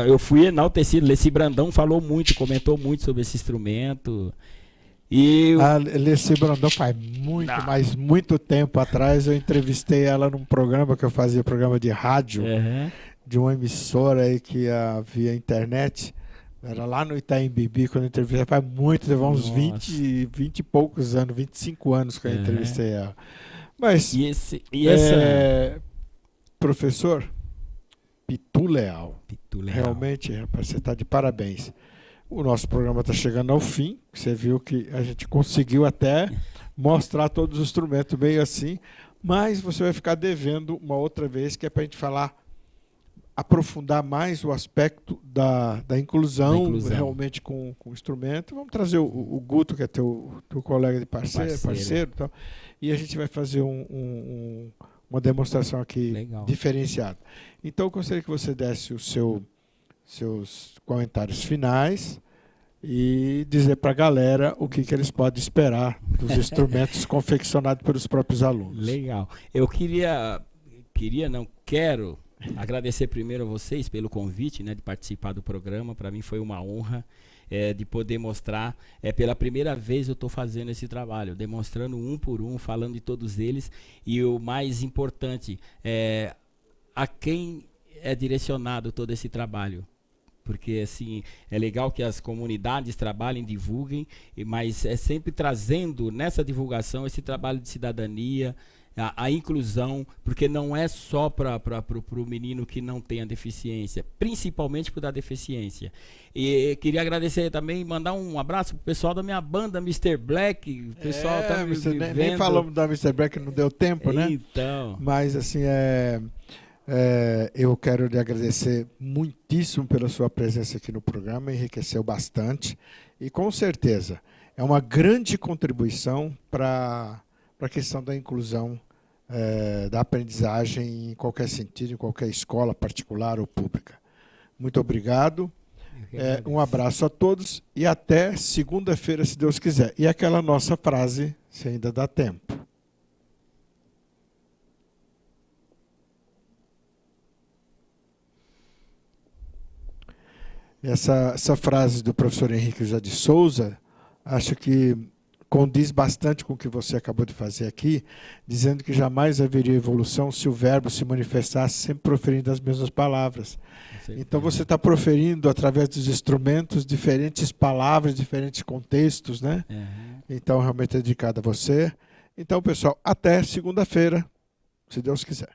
Eu fui enaltecido. Leci Brandão comentou muito sobre esse instrumento. A Leci Brandão faz muito tempo atrás, eu entrevistei ela num programa que eu fazia, programa de rádio, de uma emissora aí que havia internet. Era lá no Itaim Bibi, quando eu entrevistei, faz muito, levou uns Nossa. 20 e poucos anos, 25 anos que eu Aham. entrevistei ela. Mas, E essa professor, Pitu Leal, Pitu Leal. realmente, rapaz, você está de parabéns. O nosso programa está chegando ao fim. Você viu que a gente conseguiu até mostrar todos os instrumentos meio assim, mas você vai ficar devendo uma outra vez, que é para a gente falar, aprofundar mais o aspecto da inclusão, realmente com o instrumento. Vamos trazer o Guto, que é teu colega de parceiro tal, e a gente vai fazer uma demonstração aqui diferenciada. Então, eu gostaria que você desse seus comentários finais e dizer para a galera o que eles podem esperar dos instrumentos confeccionados pelos próprios alunos. Legal. Eu quero agradecer primeiro a vocês pelo convite, né, de participar do programa. Para mim foi uma honra de poder mostrar. Pela primeira vez eu estou fazendo esse trabalho, demonstrando um por um, falando de todos eles. E o mais importante, a quem é direcionado todo esse trabalho. Porque assim, é legal que as comunidades trabalhem, divulguem, mas é sempre trazendo nessa divulgação esse trabalho de cidadania, a inclusão, porque não é só para o menino que não tem a deficiência, principalmente para o da deficiência. E queria agradecer também, mandar um abraço pro pessoal da minha banda, Mr. Black. O pessoal tá me vendo. Nem falamos da Mr. Black, não deu tempo, né? Então. Mas assim, eu quero lhe agradecer muitíssimo pela sua presença aqui no programa, enriqueceu bastante e com certeza é uma grande contribuição para a questão da inclusão, da aprendizagem em qualquer sentido, em qualquer escola particular ou pública. Muito obrigado, um abraço a todos e até segunda-feira, se Deus quiser. E aquela nossa frase, se ainda dá tempo. Essa frase do professor Henrique José de Souza, acho que condiz bastante com o que você acabou de fazer aqui, dizendo que jamais haveria evolução se o verbo se manifestasse sempre proferindo as mesmas palavras. Então você está proferindo, através dos instrumentos, diferentes palavras, diferentes contextos, né? Então realmente é dedicado a você. Então, pessoal, até segunda-feira, se Deus quiser.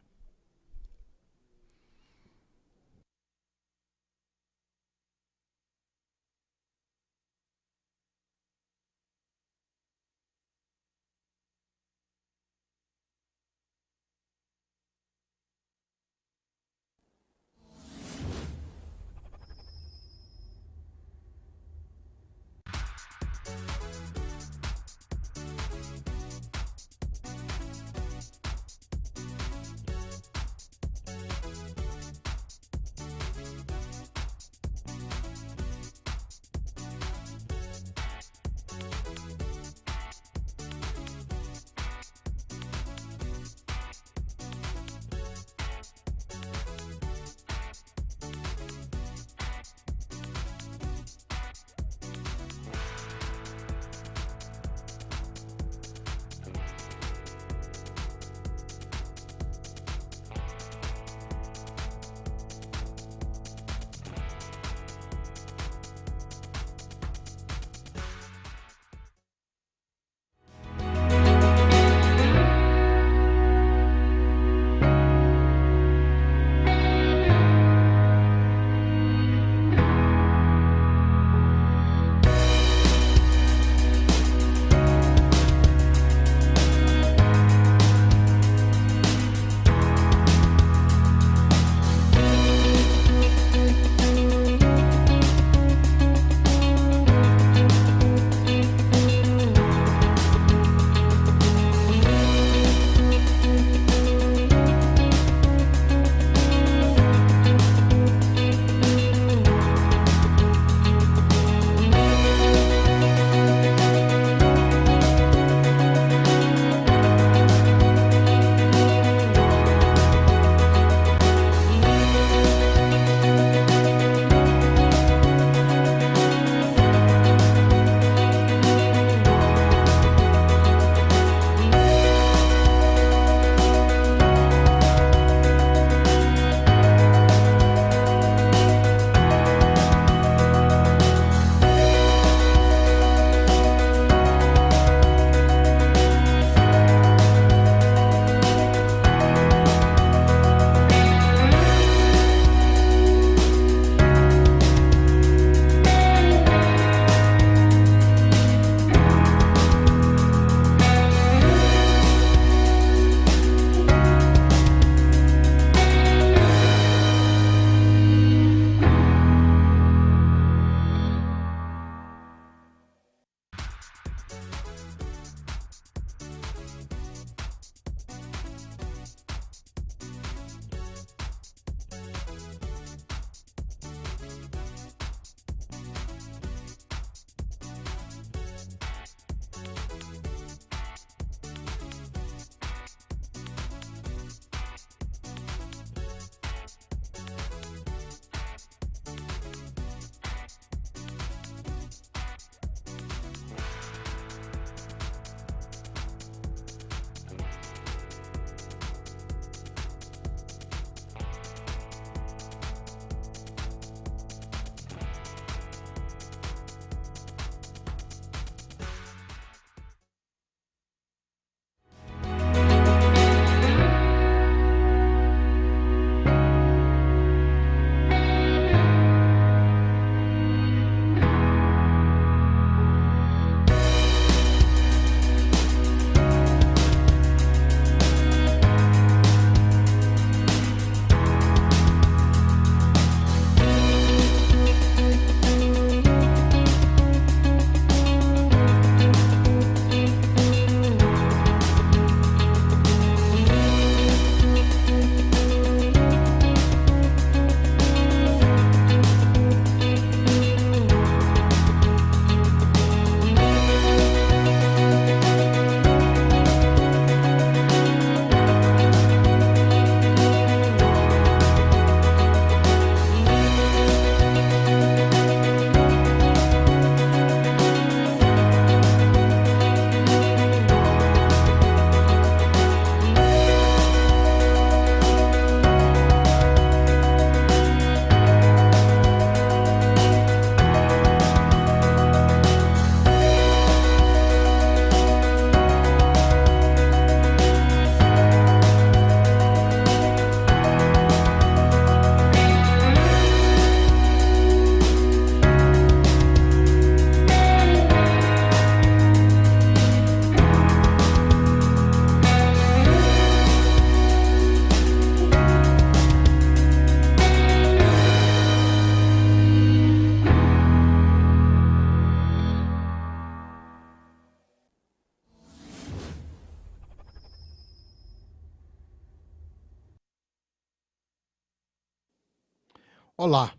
Olá,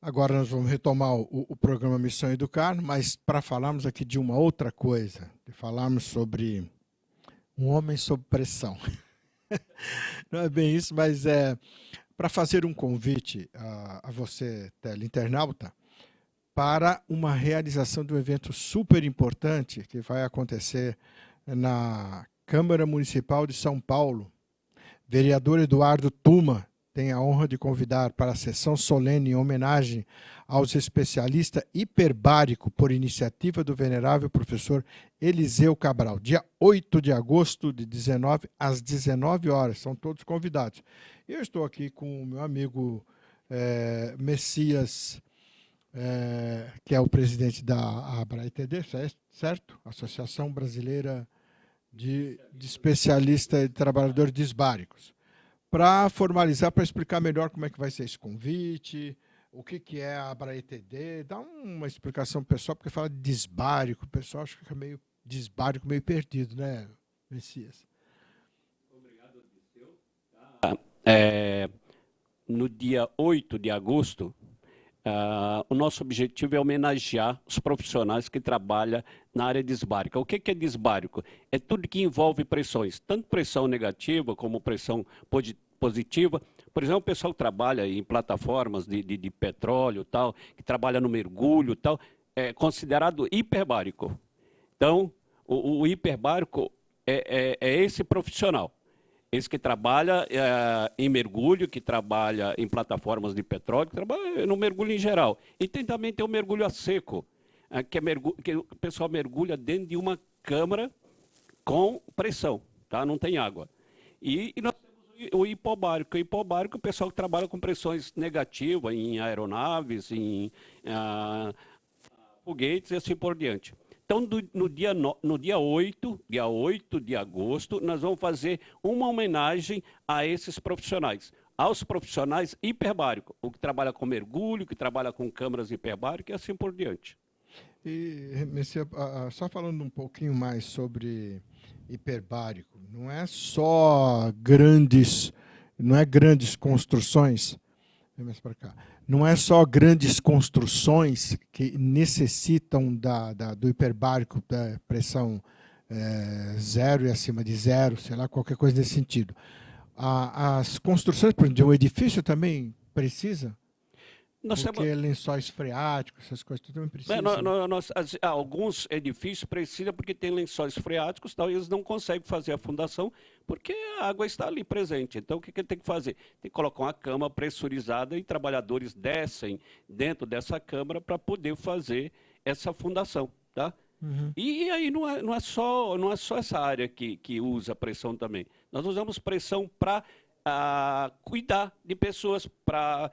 agora nós vamos retomar o programa Missão Educar, mas para falarmos aqui de uma outra coisa, de falarmos sobre um homem sob pressão. Não é bem isso, mas é para fazer um convite a você, teleinternauta, para uma realização de um evento super importante que vai acontecer na Câmara Municipal de São Paulo. Vereador Eduardo Tuma tem a honra de convidar para a sessão solene em homenagem aos especialistas hiperbárico por iniciativa do venerável professor Eliseu Cabral, dia 8 de agosto, de 19 às 19 horas. São todos convidados. Eu estou aqui com o meu amigo Messias, que é o presidente da ABRA-ETD, certo? Associação Brasileira de Especialistas e Trabalhadores Disbáricos, para formalizar, para explicar melhor como é que vai ser esse convite, o que é a ABRA-ETD, dá uma explicação para o pessoal, porque fala de disbárico, o pessoal acha que fica meio disbárico, meio perdido, né, Messias? Obrigado, Odisseu. No dia 8 de agosto, o nosso objetivo é homenagear os profissionais que trabalham na área disbárica. O que é disbárico? É tudo que envolve pressões, tanto pressão negativa como pressão positiva. Por exemplo, o pessoal que trabalha em plataformas de petróleo, tal, que trabalha no mergulho, tal, é considerado hiperbárico. Então, o hiperbárico é esse profissional. Esse que trabalha em mergulho, que trabalha em plataformas de petróleo, que trabalha no mergulho em geral. E também tem o mergulho a seco, que o pessoal mergulha dentro de uma câmara com pressão, tá? Não tem água. E nós temos o hipobárico. O hipobárico é o pessoal que trabalha com pressões negativas em aeronaves, em foguetes e assim por diante. Então, no dia 8 de agosto, nós vamos fazer uma homenagem a esses profissionais, aos profissionais hiperbáricos, o que trabalha com mergulho, que trabalha com câmaras hiperbáricas e assim por diante. E, Messias, só falando um pouquinho mais sobre hiperbárico, não é só grandes construções, mais para cá. Não é só grandes construções que necessitam do hiperbárico, da pressão zero e acima de zero, sei lá, qualquer coisa nesse sentido. As construções, por exemplo, de um edifício também precisa? Porque lençóis freáticos, essas coisas também precisam. Alguns edifícios precisam porque tem lençóis freáticos, tal, e eles não conseguem fazer a fundação porque a água está ali presente. Então, o que ele tem que fazer? Tem que colocar uma cama pressurizada e trabalhadores descem dentro dessa câmara para poder fazer essa fundação. Tá? Uhum. E aí não é só essa área que usa pressão também. Nós usamos pressão para cuidar de pessoas, para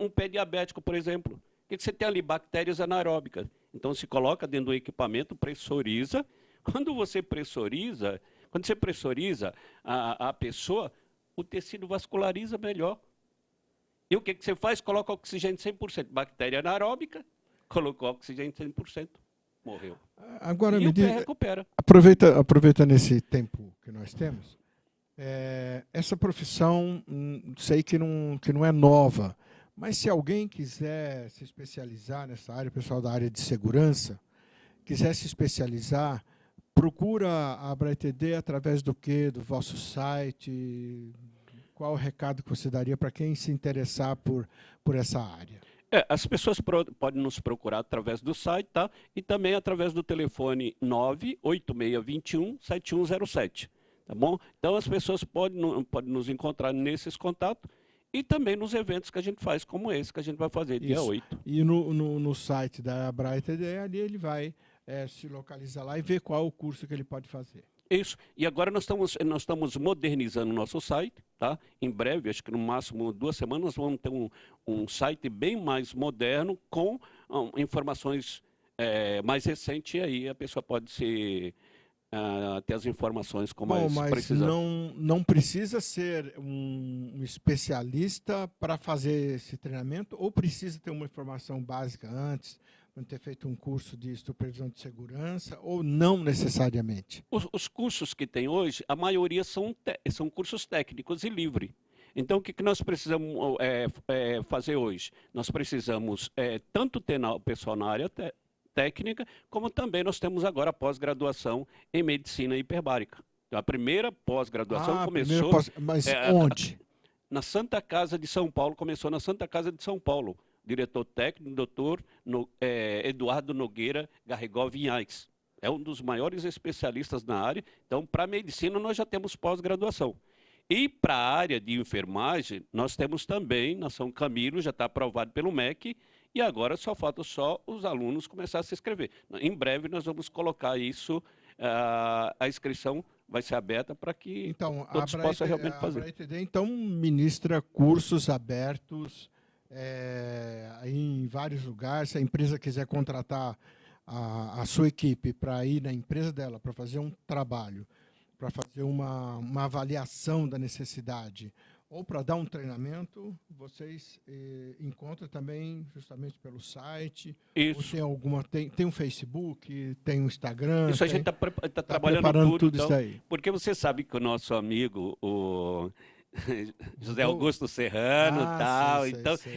um pé diabético, por exemplo. O que você tem ali? Bactérias anaeróbicas. Então, se coloca dentro do equipamento, pressuriza. Quando você pressuriza a pessoa, o tecido vasculariza melhor. E o que você faz? Coloca oxigênio 100%. Bactéria anaeróbica, colocou oxigênio 100%. Morreu. Agora, e o pé recupera. Aproveitando esse tempo que nós temos, essa profissão, sei que não é nova, mas se alguém quiser se especializar nessa área, o pessoal da área de segurança, quiser se especializar, procura a ABRA-ETD através do quê? Do vosso site? Qual o recado que você daria para quem se interessar por essa área? As pessoas podem nos procurar através do site, tá? E também através do telefone 98621-7107. Tá bom? Então, as pessoas podem nos encontrar nesses contatos e também nos eventos que a gente faz, como esse que a gente vai fazer, dia 8. E no site da ABRA-ETD, ali ele vai se localizar lá e ver qual o curso que ele pode fazer. Isso. E agora nós estamos modernizando o nosso site, tá? Em breve, acho que no máximo 2 semanas, nós vamos ter um site bem mais moderno, com informações mais recentes, e aí a pessoa pode ter as informações com mais precisão. Mas não precisa ser um especialista para fazer esse treinamento, ou precisa ter uma informação básica antes, ter feito um curso de supervisão de segurança, ou não necessariamente? Os cursos que tem hoje, a maioria são cursos técnicos e livre. Então, o que nós precisamos fazer hoje? Nós precisamos tanto ter o pessoal na área técnica, como também nós temos agora a pós-graduação em medicina hiperbárica. Então, a primeira pós-graduação começou... Mas onde? Na Santa Casa de São Paulo, começou na Santa Casa de São Paulo. Diretor técnico, doutor Eduardo Nogueira Garrigó Vinhais. É um dos maiores especialistas na área. Então, para medicina, nós já temos pós-graduação. E para a área de enfermagem, nós temos também, na São Camilo, já está aprovado pelo MEC, e agora só falta os alunos começar a se inscrever. Em breve, nós vamos colocar isso, a inscrição vai ser aberta para que todos possam realmente fazer. A ABRAETD, então, ministra cursos abertos em vários lugares. Se a empresa quiser contratar a sua equipe para ir na empresa dela, para fazer um trabalho, para fazer uma avaliação da necessidade, ou para dar um treinamento, vocês encontram também justamente pelo site. Isso. Ou tem um Facebook, tem um Instagram. Isso a gente está trabalhando preparando tudo então, isso aí. porque você sabe que o nosso amigo, o José Augusto Serrano,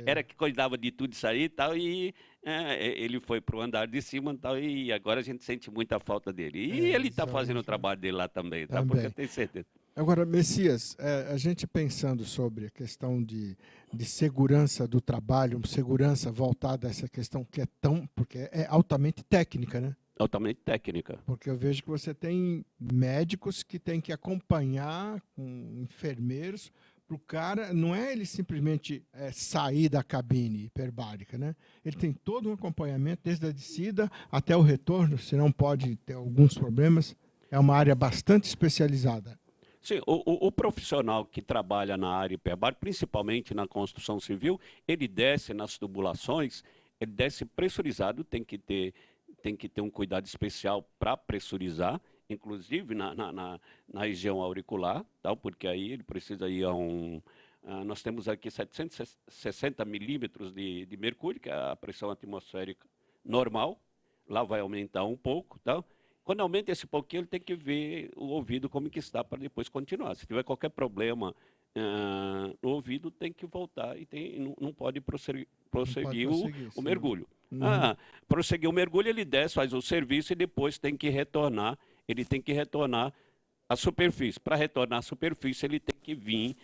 era que cuidava de tudo isso aí, tal, e ele foi para o andar de cima, tal, e agora a gente sente muita falta dele. E ele está fazendo o trabalho dele lá também, tá? Porque eu tenho certeza. Agora, Messias, a gente pensando sobre a questão de segurança do trabalho, segurança voltada a essa questão que porque é altamente técnica, né? Altamente técnica. Porque eu vejo que você tem médicos que têm que acompanhar com enfermeiros para o cara, não é ele simplesmente sair da cabine hiperbárica, né? Ele tem todo um acompanhamento, desde a descida até o retorno, senão pode ter alguns problemas. É uma área bastante especializada. Sim, o profissional que trabalha na área hiperbárica, principalmente na construção civil, ele desce nas tubulações, ele desce pressurizado, tem que ter um cuidado especial para pressurizar, inclusive na região auricular, tal, porque aí ele precisa ir nós temos aqui 760 milímetros de mercúrio, que é a pressão atmosférica normal, lá vai aumentar um pouco, tal. Quando aumenta esse pouquinho, ele tem que ver o ouvido como que está para depois continuar. Se tiver qualquer problema no ouvido, tem que voltar e não pode prosseguir o mergulho. Uhum. Prosseguir o mergulho, ele desce, faz o serviço e depois tem que retornar. Ele tem que retornar à superfície. Para retornar à superfície, ele tem que vir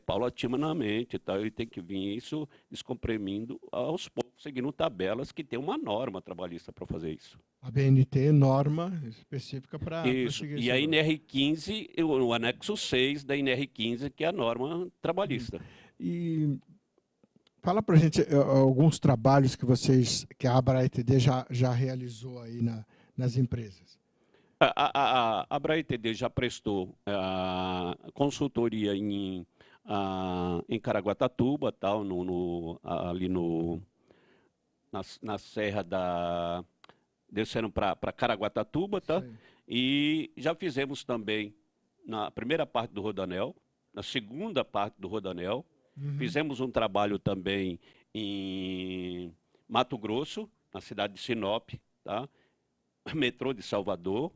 paulatinamente, tá? Ele tem que vir isso descomprimindo aos poucos, seguindo tabelas que tem uma norma trabalhista para fazer isso. A BNT, norma específica para isso. E a NR15, o anexo 6 da NR15, que é a norma trabalhista. E fala para a gente alguns trabalhos que a ABRAETD já realizou aí nas empresas. A ABRAETD já prestou consultoria em Caraguatatuba, tal, ali na Serra descendo para Caraguatatuba, tá? Sim. E já fizemos também na primeira parte do Rodoanel, na segunda parte do Rodoanel. Uhum. Fizemos um trabalho também em Mato Grosso, na cidade de Sinop, tá? Metrô de Salvador,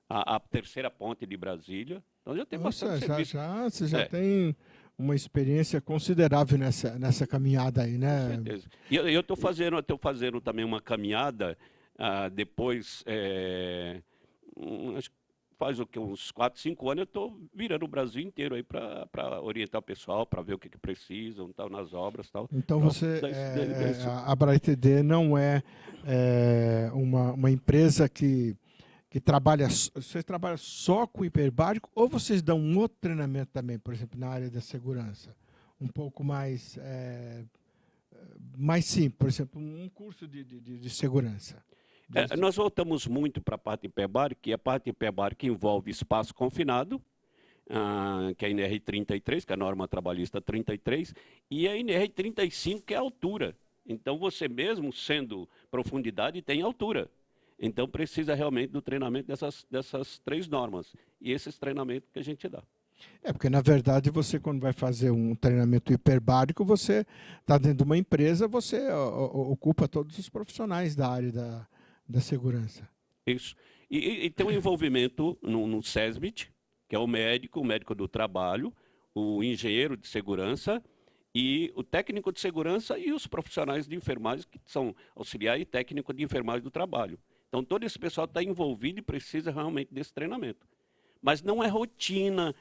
a terceira ponte de Brasília. Então já tem bastante serviço. Você já tem uma experiência considerável nessa caminhada aí, né? Com certeza. E eu estou fazendo também uma caminhada depois, acho que faz uns 4, 5 anos, eu estou virando o Brasil inteiro aí para orientar o pessoal, para ver o que precisam, tal, nas obras, tal. Então a ABRAETD não é uma empresa que trabalha, você trabalha só com hiperbárico, ou vocês dão um outro treinamento também, por exemplo, na área da segurança, um pouco mais simples, por exemplo, um curso de segurança? Nós voltamos muito para a parte hiperbárica, que a parte hiperbárica envolve espaço confinado, que é a NR33, que é a norma trabalhista 33, e a NR35, que é a altura. Então, você mesmo sendo profundidade, tem altura. Então, precisa realmente do treinamento dessas 3 normas. E esses treinamentos que a gente dá. Porque, na verdade, você, quando vai fazer um treinamento hiperbárico, você está dentro de uma empresa, você ocupa todos os profissionais da área da segurança. Isso. E tem um envolvimento no SESMIT, que é o médico do trabalho, o engenheiro de segurança e o técnico de segurança e os profissionais de enfermagem, que são auxiliar e técnico de enfermagem do trabalho. Então, todo esse pessoal está envolvido e precisa realmente desse treinamento. Mas não é rotina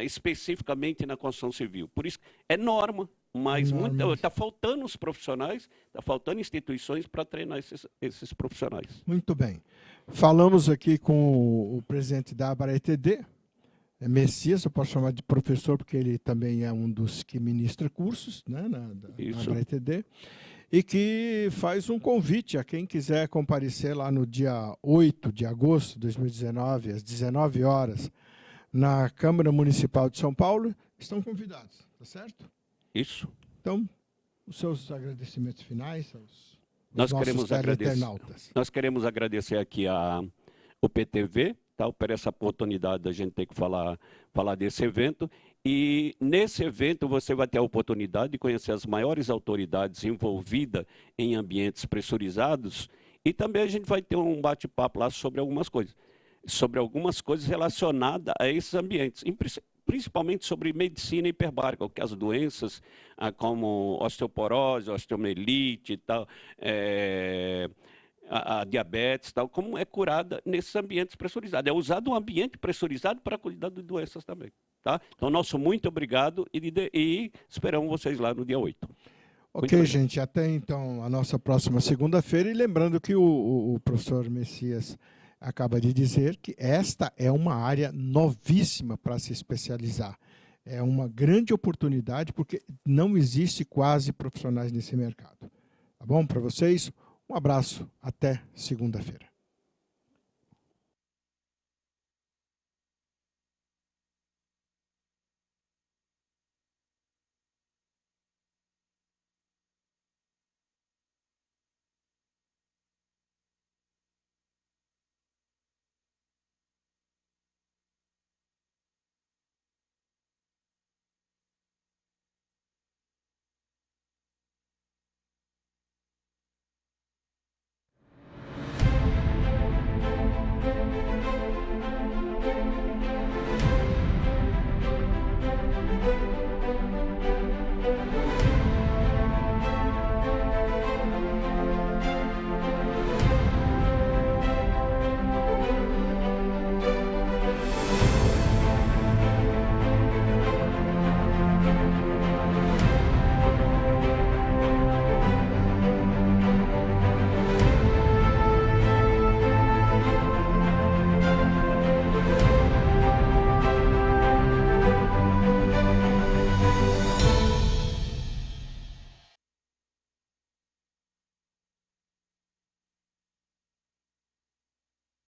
especificamente na construção civil. Por isso, é norma, mas está faltando os profissionais, está faltando instituições para treinar esses profissionais. Muito bem. Falamos aqui com o presidente da ABRA-ETD, Messias, eu posso chamar de professor, porque ele também é um dos que ministra cursos, né, na ABRA-ETD, e que faz um convite a quem quiser comparecer lá no dia 8 de agosto de 2019, às 19 horas, na Câmara Municipal de São Paulo, estão convidados, tá certo? Isso. Então, os seus agradecimentos finais aos Nós queremos agradecer aqui o PTV, tá, por essa oportunidade da gente ter que falar desse evento. E nesse evento você vai ter a oportunidade de conhecer as maiores autoridades envolvidas em ambientes pressurizados e também a gente vai ter um bate-papo lá sobre algumas coisas relacionadas a esses ambientes, principalmente sobre medicina hiperbárica, que as doenças como osteoporose, osteomielite e tal, a diabetes, tal, como é curada nesses ambientes pressurizados. É usado um ambiente pressurizado para cuidar de doenças também. Tá? Então, nosso muito obrigado e esperamos vocês lá no dia 8. Ok, gente, até então a nossa próxima segunda-feira. E lembrando que o professor Messias acaba de dizer que esta é uma área novíssima para se especializar. É uma grande oportunidade porque não existe quase profissionais nesse mercado. Tá bom? Para vocês, um abraço. Até segunda-feira.